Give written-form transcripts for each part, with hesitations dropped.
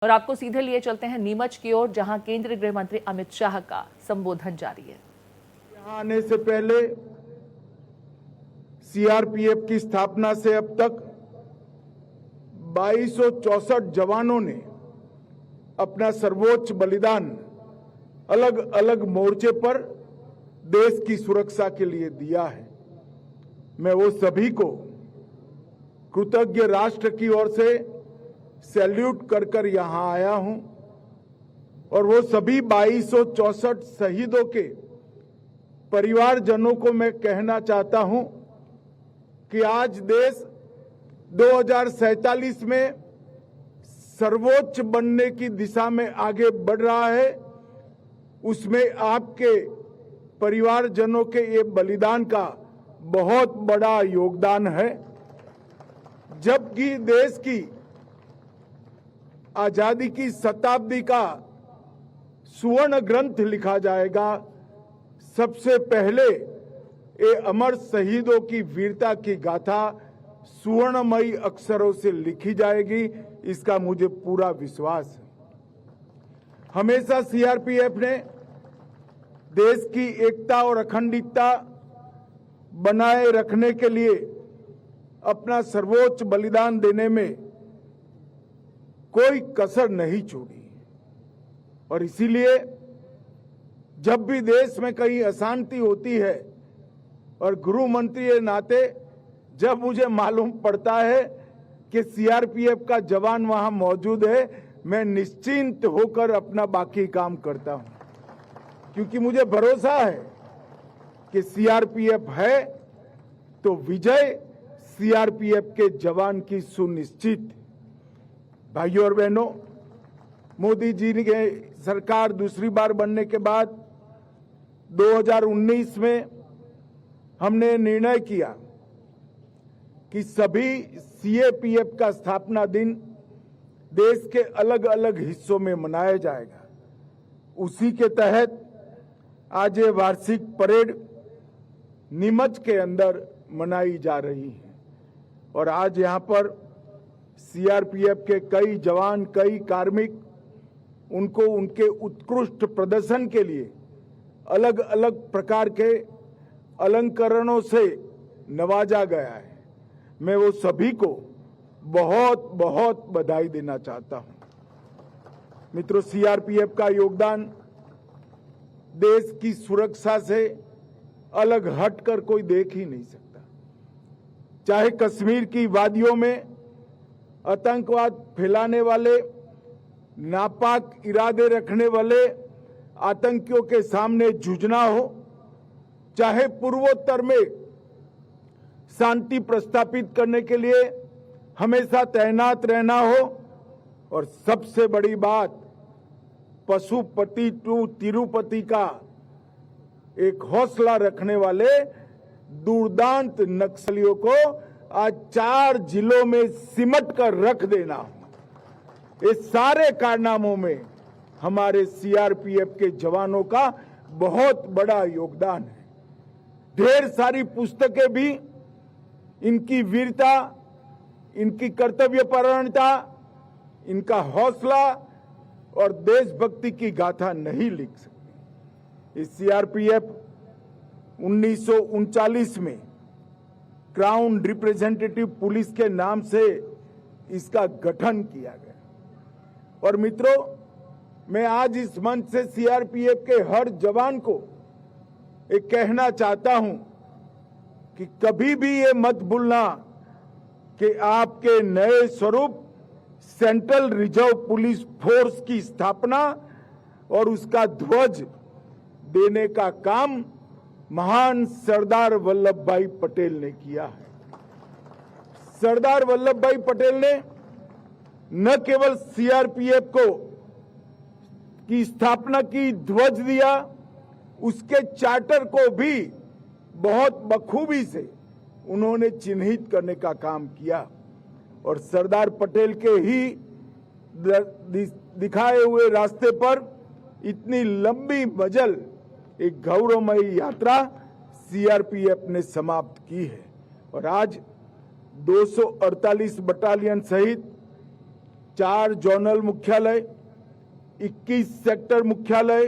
और आपको सीधे लिए चलते हैं नीमच की ओर, जहां केंद्रीय गृह मंत्री अमित शाह का संबोधन जारी है। यहां आने से पहले सीआरपीएफ की स्थापना से अब तक 2264 जवानों ने अपना सर्वोच्च बलिदान अलग अलग मोर्चे पर देश की सुरक्षा के लिए दिया है। मैं वो सभी को कृतज्ञ राष्ट्र की ओर से सैल्यूट कर यहां आया हूं और वो सभी 2264 शहीदों के परिवारजनों को मैं कहना चाहता हूं कि आज देश 2047 में सर्वोच्च बनने की दिशा में आगे बढ़ रहा है। उसमें आपके परिवारजनों के ये बलिदान का बहुत बड़ा योगदान है। जबकि देश की आजादी की शताब्दी का सुवर्ण ग्रंथ लिखा जाएगा, सबसे पहले ये अमर शहीदों की वीरता की गाथा सुवर्णमयी अक्षरों से लिखी जाएगी, इसका मुझे पूरा विश्वास है। हमेशा सीआरपीएफ ने देश की एकता और अखंडता बनाए रखने के लिए अपना सर्वोच्च बलिदान देने में कोई कसर नहीं छोड़ी और इसीलिए जब भी देश में कहीं अशांति होती है और गृह मंत्री के नाते जब मुझे मालूम पड़ता है कि सीआरपीएफ का जवान वहां मौजूद है, मैं निश्चिंत होकर अपना बाकी काम करता हूं, क्योंकि मुझे भरोसा है कि सीआरपीएफ है तो विजय सीआरपीएफ के जवान की सुनिश्चित। भाइयों और बहनों, मोदी जी की सरकार दूसरी बार बनने के बाद 2019 में हमने निर्णय किया कि सभी सीएपीएफ का स्थापना दिन देश के अलग अलग हिस्सों में मनाया जाएगा। उसी के तहत आज ये वार्षिक परेड नीमच के अंदर मनाई जा रही है और आज यहाँ पर सीआरपीएफ के कई जवान, कई कार्मिक, उनको उनके उत्कृष्ट प्रदर्शन के लिए अलग अलग प्रकार के अलंकरणों से नवाजा गया है। मैं वो सभी को बहुत बहुत बधाई देना चाहता हूं। मित्रों, सीआरपीएफ का योगदान देश की सुरक्षा से अलग हटकर कोई देख ही नहीं सकता। चाहे कश्मीर की वादियों में आतंकवाद फैलाने वाले, नापाक इरादे रखने वाले आतंकियों के सामने जूझना हो, चाहे पूर्वोत्तर में शांति प्रस्थापित करने के लिए हमेशा तैनात रहना हो, और सबसे बड़ी बात पशुपति टू तिरुपति का एक हौसला रखने वाले दुर्दांत नक्सलियों को आज 4 जिलों में सिमट कर रख देना हो। इस सारे कारनामों में हमारे सीआरपीएफ के जवानों का बहुत बड़ा योगदान है। ढेर सारी पुस्तकें भी इनकी वीरता, इनकी कर्तव्यपरायणता, इनका हौसला और देशभक्ति की गाथा नहीं लिख सकती। इस सीआरपीएफ 1939 में क्राउन रिप्रेजेंटेटिव पुलिस के नाम से इसका गठन किया गया। और मित्रों, मैं आज इस मंच से सीआरपीएफ के हर जवान को एक कहना चाहता हूं कि कभी भी ये मत भूलना कि आपके नए स्वरूप सेंट्रल रिजर्व पुलिस फोर्स की स्थापना और उसका ध्वज देने का काम महान सरदार वल्लभ भाई पटेल ने किया है। सरदार वल्लभ भाई पटेल ने न केवल सीआरपीएफ को की स्थापना की, ध्वज दिया, उसके चार्टर को भी बहुत बखूबी से उन्होंने चिन्हित करने का काम किया और सरदार पटेल के ही दिखाए हुए रास्ते पर इतनी लंबी मजल एक गौरवमयी यात्रा सीआरपीएफ ने समाप्त की है। और आज 248 बटालियन सहित 4 जोनल मुख्यालय, 21 सेक्टर मुख्यालय,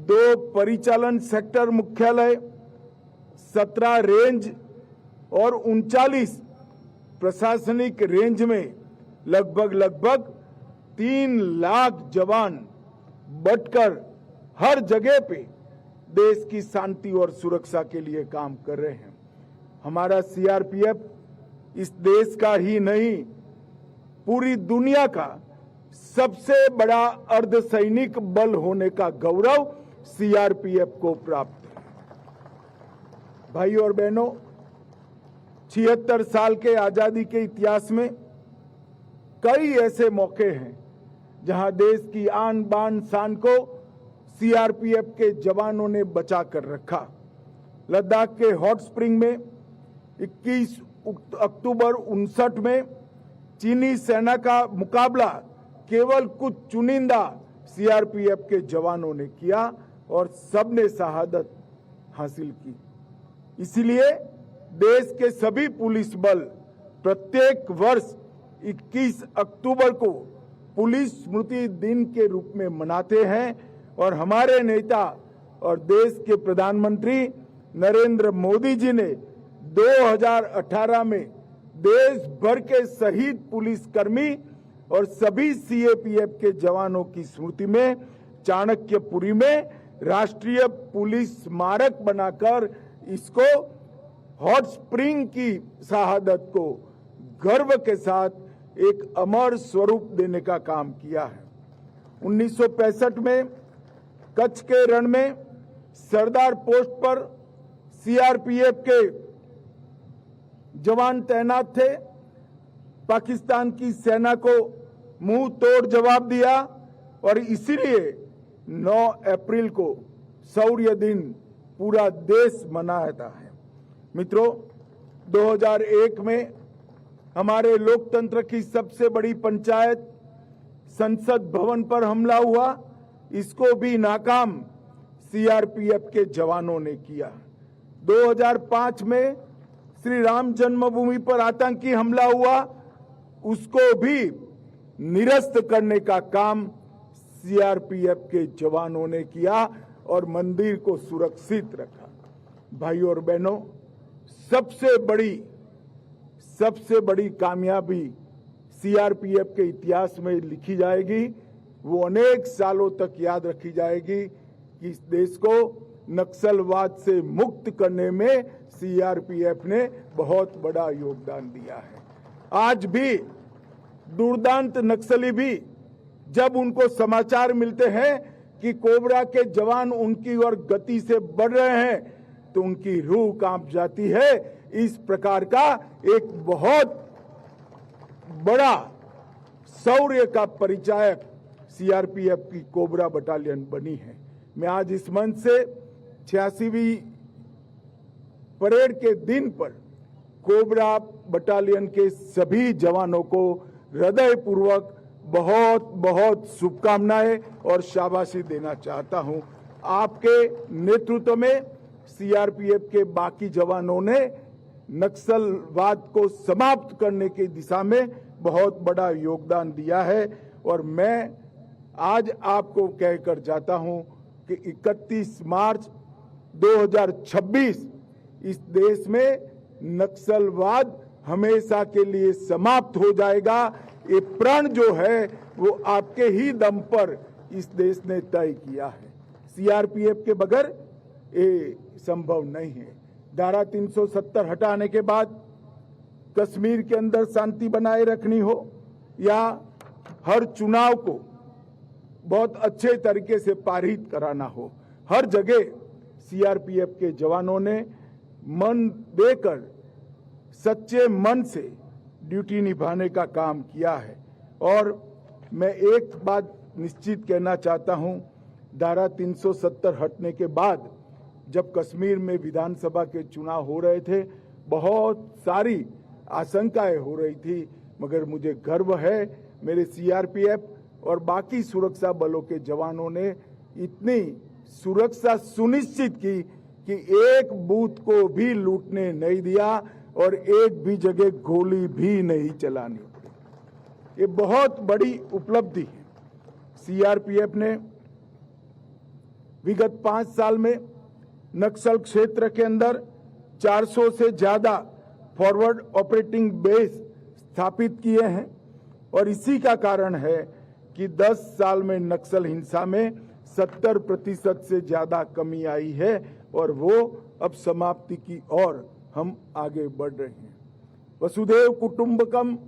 2 परिचालन सेक्टर मुख्यालय, 17 रेंज और 39 प्रशासनिक रेंज में लगभग 3 लाख जवान बटकर हर जगह पे देश की शांति और सुरक्षा के लिए काम कर रहे हैं। हमारा सीआरपीएफ इस देश का ही नहीं, पूरी दुनिया का सबसे बड़ा अर्धसैनिक बल होने का गौरव सीआरपीएफ को प्राप्त है। भाइयों और बहनों, 76 साल के आजादी के इतिहास में कई ऐसे मौके हैं जहां देश की आन बान शान को सीआरपीएफ के जवानों ने बचा कर रखा। लद्दाख के हॉट स्प्रिंग में 21 अक्टूबर 59 में चीनी सेना का मुकाबला केवल कुछ चुनिंदा सीआरपीएफ के जवानों ने किया और सबने शहादत हासिल की। इसीलिए देश के सभी पुलिस बल प्रत्येक वर्ष 21 अक्टूबर को पुलिस स्मृति दिन के रूप में मनाते हैं और हमारे नेता और देश के प्रधानमंत्री नरेंद्र मोदी जी ने 2018 में देश भर के शहीद पुलिसकर्मी और सभी सीएपीएफ के जवानों की स्मृति में चाणक्यपुरी में राष्ट्रीय पुलिस स्मारक बनाकर इसको हॉट स्प्रिंग की शहादत को गर्व के साथ एक अमर स्वरूप देने का काम किया है। 1965 में कच्छ के रण में सरदार पोस्ट पर सीआरपीएफ के जवान तैनात थे। पाकिस्तान की सेना को मुंह तोड़ जवाब दिया और इसीलिए 9 अप्रैल को शौर्य दिन पूरा देश मनाता है। मित्रों, 2001 में हमारे लोकतंत्र की सबसे बड़ी पंचायत संसद भवन पर हमला हुआ, इसको भी नाकाम सीआरपीएफ के जवानों ने किया। 2005 में श्री राम जन्मभूमि पर आतंकी हमला हुआ, उसको भी निरस्त करने का काम सीआरपीएफ के जवानों ने किया और मंदिर को सुरक्षित रखा। भाइयों और बहनों, सबसे बड़ी कामयाबी सीआरपीएफ के इतिहास में लिखी जाएगी, वो अनेक सालों तक याद रखी जाएगी कि इस देश को नक्सलवाद से मुक्त करने में सीआरपीएफ ने बहुत बड़ा योगदान दिया है। आज भी दुर्दांत नक्सली भी जब उनको समाचार मिलते हैं कि कोबरा के जवान उनकी ओर गति से बढ़ रहे हैं तो उनकी रूह कांप जाती है। इस प्रकार का एक बहुत बड़ा शौर्य का परिचायक सीआरपीएफ की कोबरा बटालियन बनी है। मैं आज इस मंच से 86वीं परेड के दिन पर कोबरा बटालियन के सभी जवानों को हृदयपूर्वक बहुत बहुत शुभकामनाएं और शाबाशी देना चाहता हूं। आपके नेतृत्व में सीआरपीएफ के बाकी जवानों ने नक्सलवाद को समाप्त करने की दिशा में बहुत बड़ा योगदान दिया है और मैं आज आपको कहकर जाता हूं कि 31 मार्च 2026 इस देश में नक्सलवाद हमेशा के लिए समाप्त हो जाएगा। ये प्रण जो है वो आपके ही दम पर इस देश ने तय किया है। सीआरपीएफ के बगैर ये संभव नहीं है। धारा 370 हटाने के बाद कश्मीर के अंदर शांति बनाए रखनी हो या हर चुनाव को बहुत अच्छे तरीके से पारित कराना हो, हर जगह सीआरपीएफ के जवानों ने मन देकर सच्चे मन से ड्यूटी निभाने का काम किया है। और मैं एक बात निश्चित कहना चाहता हूं, धारा 370 हटने के बाद जब कश्मीर में विधानसभा के चुनाव हो रहे थे, बहुत सारी आशंकाएं हो रही थी, मगर मुझे गर्व है मेरे सीआरपीएफ और बाकी सुरक्षा बलों के जवानों ने इतनी सुरक्षा सुनिश्चित की कि एक बूथ को भी लूटने नहीं दिया और एक भी जगह गोली भी नहीं चलानी पड़ी। ये बहुत बड़ी उपलब्धि है। सीआरपीएफ ने विगत 5 साल में नक्सल क्षेत्र के अंदर 400 से ज्यादा फॉरवर्ड ऑपरेटिंग बेस स्थापित किए हैं और इसी का कारण है कि 10 साल में नक्सल हिंसा में 70% से ज्यादा कमी आई है और वो अब समाप्ति की ओर हम आगे बढ़ रहे हैं। वसुधैव कुटुंबकम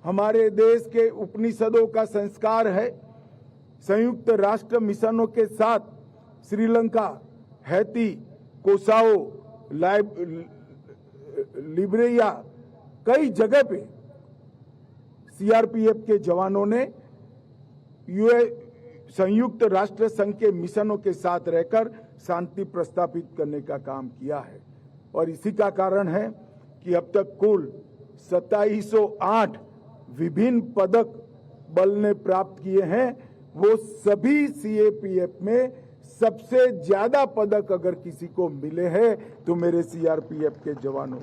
हमारे देश के उपनिषदों का संस्कार है। संयुक्त राष्ट्र मिशनों के साथ श्रीलंका, हैती, कोसाओ, लिब्रिया कई जगह पे सीआरपीएफ के जवानों ने संयुक्त राष्ट्र संघ के मिशनों के साथ रहकर शांति प्रस्थापित करने का काम किया है और इसी का कारण है कि अब तक कुल 2708 विभिन्न पदक बल ने प्राप्त किए हैं। वो सभी सीएपीएफ में सबसे ज्यादा पदक अगर किसी को मिले हैं तो मेरे सीआरपीएफ के जवानों,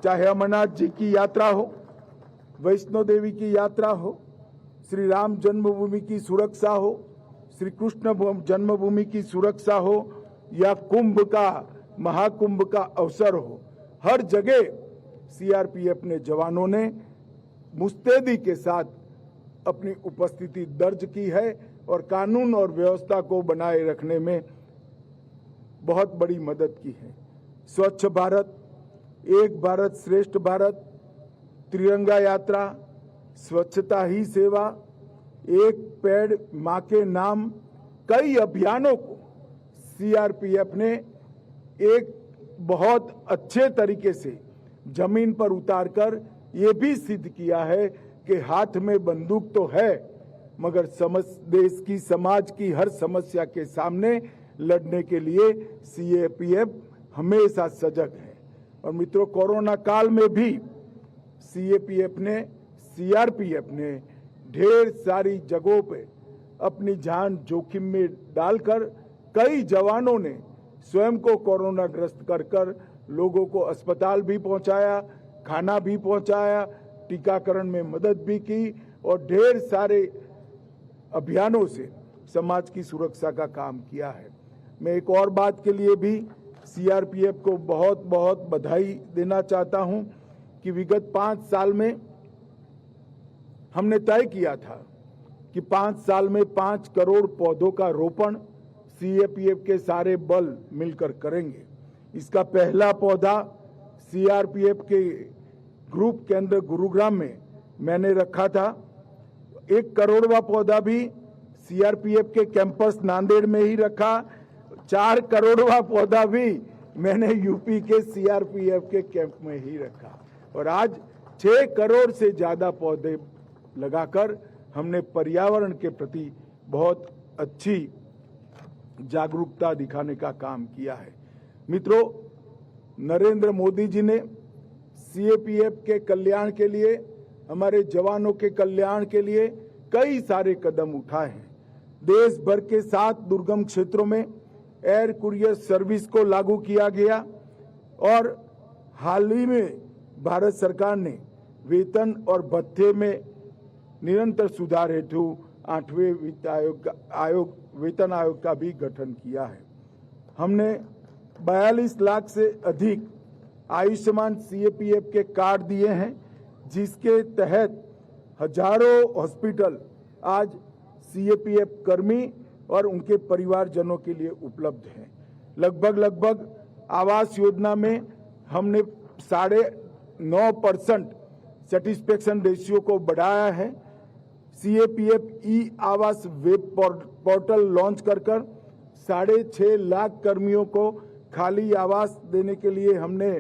चाहे अमरनाथ जी की यात्रा हो, वैष्णो देवी की यात्रा हो, श्री राम जन्मभूमि की सुरक्षा हो, श्री कृष्ण जन्मभूमि की सुरक्षा हो या कुंभ का, महाकुंभ का अवसर हो, हर जगह सीआरपीएफ ने जवानों ने मुस्तैदी के साथ अपनी उपस्थिति दर्ज की है और कानून और व्यवस्था को बनाए रखने में बहुत बड़ी मदद की है। स्वच्छ भारत, एक भारत श्रेष्ठ भारत, तिरंगा यात्रा, स्वच्छता ही सेवा, एक पेड़ मां के नाम, कई अभियानों को सीआरपीएफ ने एक बहुत अच्छे तरीके से जमीन पर उतारकर ये भी सिद्ध किया है कि हाथ में बंदूक तो है मगर देश की, समाज की हर समस्या के सामने लड़ने के लिए सीएपीएफ हमेशा सजग है। और मित्रों, कोरोना काल में भी सीआरपीएफ ने ढेर सारी जगहों पे अपनी जान जोखिम में डालकर कई जवानों ने स्वयं को कोरोना ग्रस्त कर लोगों को अस्पताल भी पहुंचाया, खाना भी पहुंचाया, टीकाकरण में मदद भी की और ढेर सारे अभियानों से समाज की सुरक्षा का काम किया है। मैं एक और बात के लिए भी सीआरपीएफ को बहुत बहुत बधाई देना चाहता हूं कि विगत 5 साल में हमने तय किया था कि 5 साल में 5 करोड़ पौधों का रोपण सीएपीएफ के सारे बल मिलकर करेंगे। इसका पहला पौधा सीआरपीएफ के ग्रुप केंद्र गुरुग्राम में मैंने रखा था। 1 करोड़वा पौधा भी सीआरपीएफ के कैंपस नांदेड़ में ही रखा। 4 करोड़वा पौधा भी मैंने यूपी के सीआरपीएफ के कैंप में ही रखा और आज 6 करोड़ से ज्यादा पौधे लगाकर हमने पर्यावरण के प्रति बहुत अच्छी जागरूकता दिखाने का काम किया है। मित्रों, नरेंद्र मोदी जी ने सीएपीएफ के कल्याण के लिए, हमारे जवानों के कल्याण के लिए कई सारे कदम उठाए हैं। देश भर के 7 दुर्गम क्षेत्रों में एयर कुरियर सर्विस को लागू किया गया और हाल ही में भारत सरकार ने वेतन और भत्ते में निरंतर सुधार हेतु 8वें वेतन आयोग का भी गठन किया है। हमने 42 लाख से अधिक आयुष्मान सीएपीएफ के कार्ड दिए हैं, जिसके तहत हजारों हॉस्पिटल आज सीएपीएफ कर्मी और उनके परिवारजनों के लिए उपलब्ध हैं। लगभग आवास योजना में हमने 9.5% सेटिस्फेक्शन रेशियो को बढ़ाया है। सीएपीएफ ई आवास वेब पोर्टल लॉन्च कर 6.5 लाख कर्मियों को खाली आवास देने के लिए हमने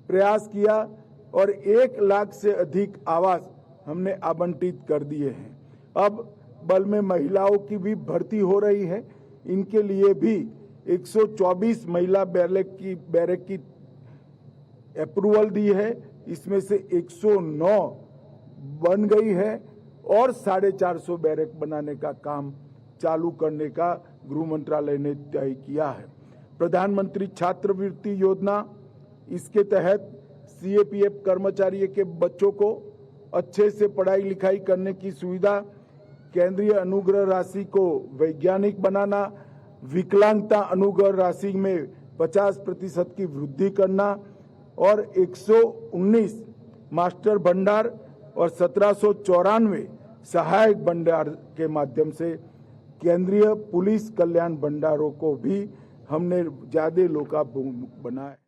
प्रयास किया और 1 लाख से अधिक आवास हमने आवंटित कर दिए हैं। अब बल में महिलाओं की भी भर्ती हो रही है। इनके लिए भी 124 महिला बैरक की अप्रूवल दी है। इसमें से 109 बन गई है और 450 बैरक बनाने का काम चालू करने का गृह मंत्रालय ने तय किया है। प्रधानमंत्री छात्रवृत्ति योजना, इसके तहत सीएपीएफ कर्मचारियों के बच्चों को अच्छे से पढ़ाई लिखाई करने की सुविधा, केंद्रीय अनुग्रह राशि को वैज्ञानिक बनाना, विकलांगता अनुग्रह राशि में 50% की वृद्धि करना और 119 मास्टर भंडार और 1794 सहायक भंडार के माध्यम से केंद्रीय पुलिस कल्याण भंडारों को भी हमने ज्यादा लोकाभिमुख बनाया।